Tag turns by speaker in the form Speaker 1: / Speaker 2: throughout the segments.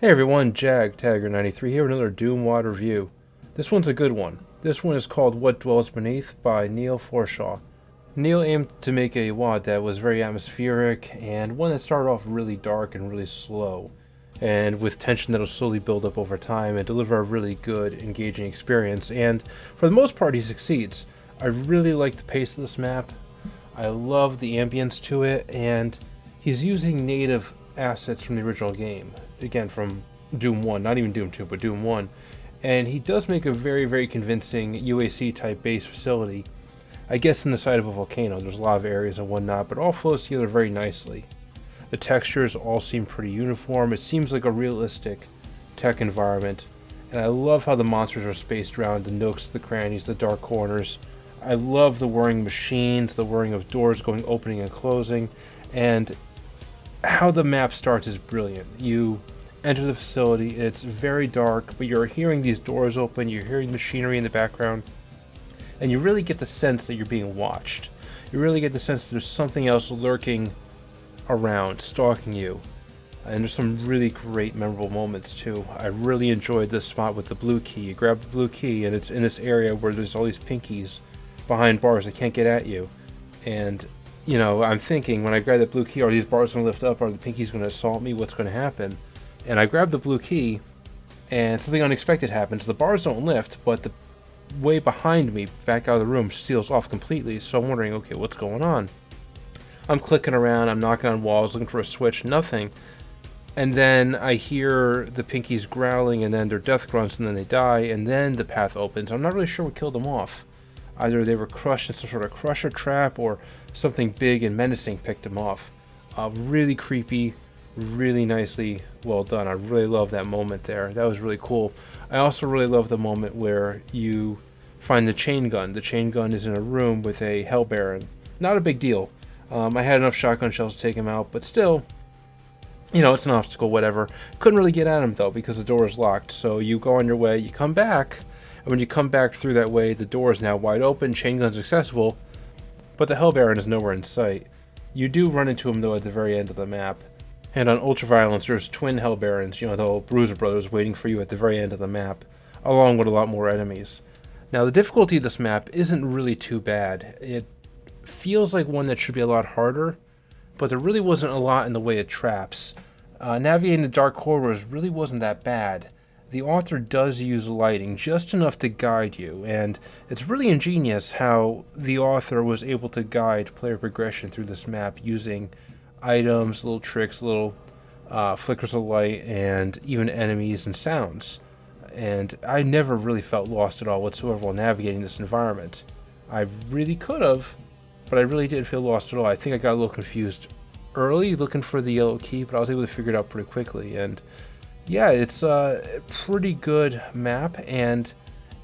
Speaker 1: Hey everyone, JagTagger93 here with another Doom WOD review. This one's a good one. This one is called What Dwells Beneath by Neil Forshaw. Neil aimed to make a WOD that was very atmospheric and one that started off really dark and really slow, and with tension that'll slowly build up over time and deliver a really good, engaging experience, and for the most part he succeeds. I really like the pace of this map. I love the ambience to it, and he's using native assets from the original game. Again, from Doom 1, not even Doom 2, but Doom 1. And he does make a very, very convincing UAC type base facility. I guess in the side of a volcano, there's a lot of areas and whatnot, but it all flows together very nicely. The textures all seem pretty uniform. It seems like a realistic tech environment. And I love how the monsters are spaced around the nooks, the crannies, the dark corners. I love the whirring machines, the whirring of doors going opening and closing, and how the map starts is brilliant. You enter the facility, it's very dark, but you're hearing these doors open, you're hearing machinery in the background, and you really get the sense that you're being watched. You really get the sense that there's something else lurking around, stalking you. And there's some really great, memorable moments too. I really enjoyed this spot with the blue key. You grab the blue key, and it's in this area where there's all these pinkies behind bars that can't get at you. And you know, I'm thinking when I grab that blue key, are these bars going to lift up? Are the pinkies going to assault me? What's going to happen? And I grab the blue key, and something unexpected happens. The bars don't lift, but the way behind me, back out of the room, seals off completely. So I'm wondering, okay, what's going on? I'm clicking around, I'm knocking on walls, looking for a switch, nothing. And then I hear the pinkies growling, and then their death grunts, and then they die, and then the path opens. I'm not really sure what killed them off. Either they were crushed in some sort of crusher trap, or something big and menacing picked them off. Really creepy, really nicely well done. I really love that moment there. That was really cool. I also really love the moment where you find the chain gun. The chain gun is in a room with a Hell Baron. Not a big deal. I had enough shotgun shells to take him out, but still, you know, it's an obstacle, whatever. Couldn't really get at him though because the door is locked. So you go on your way, you come back, and when you come back through that way, the door is now wide open, chain gun's accessible, but the Hell Baron is nowhere in sight. You do run into him though at the very end of the map. And on Ultraviolence, there's twin Hell Barons, you know, the old Bruiser Brothers waiting for you at the very end of the map, along with a lot more enemies. Now, the difficulty of this map isn't really too bad. It feels like one that should be a lot harder, but there really wasn't a lot in the way of traps. Navigating the dark corridors really wasn't that bad. The author does use lighting, just enough to guide you, and it's really ingenious how the author was able to guide player progression through this map using items, little tricks, little flickers of light, and even enemies and sounds. And I never really felt lost at all whatsoever while navigating this environment. I really could have, but I really didn't feel lost at all. I think I got a little confused early looking for the yellow key, but I was able to figure it out pretty quickly. And yeah, it's a pretty good map, and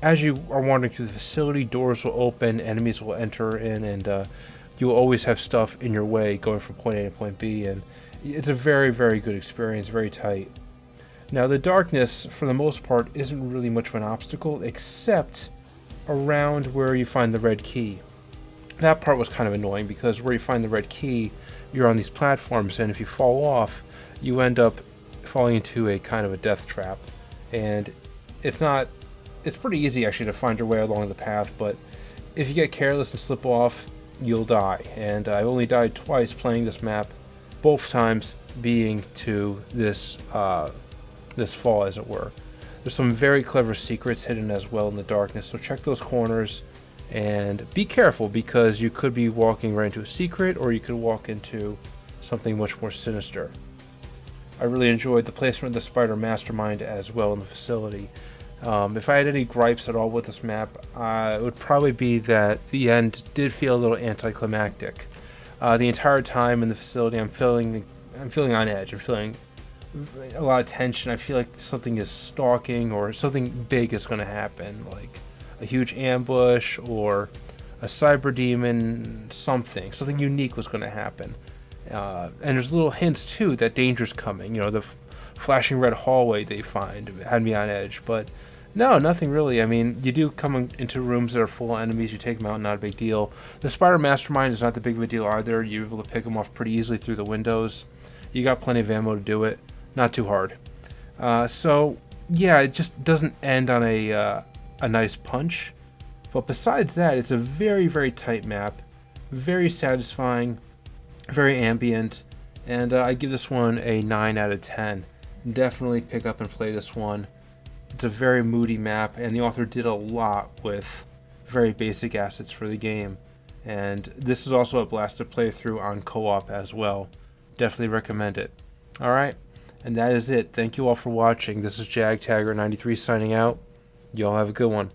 Speaker 1: as you are wandering through the facility, doors will open, enemies will enter in, and you will always have stuff in your way going from point A to point B, and it's a very, very good experience, very tight. Now, the darkness, for the most part, isn't really much of an obstacle, except around where you find the red key. That part was kind of annoying, because where you find the red key, you're on these platforms, and if you fall off, you end up falling into a kind of a death trap. And it's pretty easy actually to find your way along the path, but if you get careless and slip off, you'll die. And I only died twice playing this map, both times being to this this fall, as it were. There's some very clever secrets hidden as well in the darkness, so check those corners and be careful, because you could be walking right into a secret, or you could walk into something much more sinister. I really enjoyed the placement of the Spider Mastermind as well in the facility. If I had any gripes at all with this map, it would probably be that the end did feel a little anticlimactic. The entire time in the facility, I'm feeling on edge. I'm feeling a lot of tension. I feel like something is stalking, or something big is going to happen, like a huge ambush or a cyber demon. Something unique was going to happen. And there's little hints too that danger's coming. You know, the flashing red hallway they find had me on edge, but no, nothing really. I mean, you do come into rooms that are full of enemies, you take them out, not a big deal. The Spider Mastermind is not that big of a deal either. You're able to pick them off pretty easily through the windows. You got plenty of ammo to do it. Not too hard. So yeah, it just doesn't end on a nice punch. But besides that, it's a very, very tight map, very satisfying, very ambient, and I give this one a 9 out of 10. Definitely pick up and play this one. It's a very moody map, and the author did a lot with very basic assets for the game. And this is also a blast to play through on co-op as well. Definitely recommend it. Alright, and that is it. Thank you all for watching. This is JagTagger93 signing out. You all have a good one.